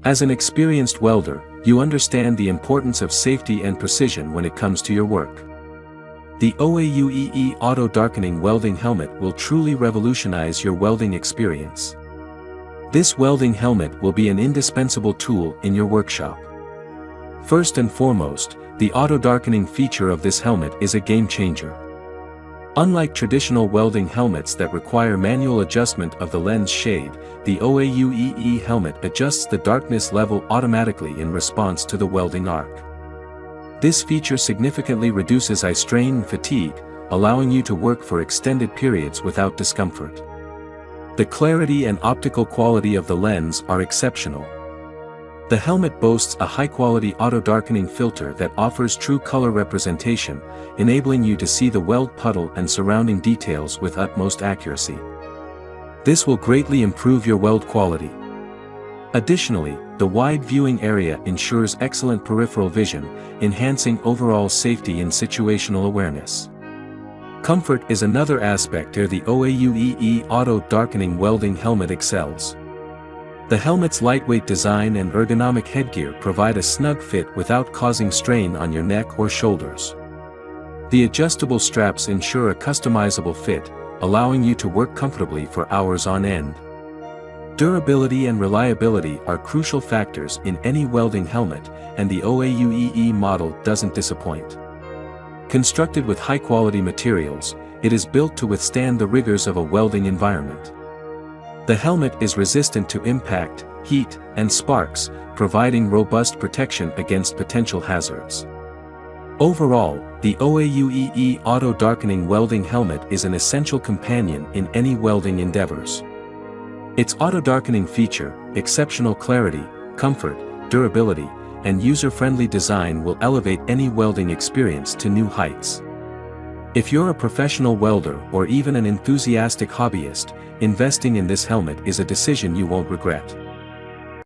As an experienced welder, you understand the importance of safety and precision when it comes to your work. The OAUEE Auto Darkening Welding Helmet will truly revolutionize your welding experience. This welding helmet will be an indispensable tool in your workshop. First and foremost, the auto-darkening feature of this helmet is a game-changer. Unlike traditional welding helmets that require manual adjustment of the lens shade, the OAUEE helmet adjusts the darkness level automatically in response to the welding arc. This feature significantly reduces eye strain and fatigue, allowing you to work for extended periods without discomfort. The clarity and optical quality of the lens are exceptional. The helmet boasts a high-quality auto-darkening filter that offers true color representation, enabling you to see the weld puddle and surrounding details with utmost accuracy. This will greatly improve your weld quality. Additionally, the wide viewing area ensures excellent peripheral vision, enhancing overall safety and situational awareness. Comfort is another aspect where the OAUEE Auto Darkening Welding Helmet excels. The helmet's lightweight design and ergonomic headgear provide a snug fit without causing strain on your neck or shoulders. The adjustable straps ensure a customizable fit, allowing you to work comfortably for hours on end. Durability and reliability are crucial factors in any welding helmet, and the OAUEE model doesn't disappoint. Constructed with high-quality materials, it is built to withstand the rigors of a welding environment. The helmet is resistant to impact, heat, and sparks, providing robust protection against potential hazards. Overall, the OAUEE Auto Darkening Welding Helmet is an essential companion in any welding endeavors. Its auto-darkening feature, exceptional clarity, comfort, durability, and user-friendly design will elevate any welding experience to new heights. If you're a professional welder or even an enthusiastic hobbyist, investing in this helmet is a decision you won't regret.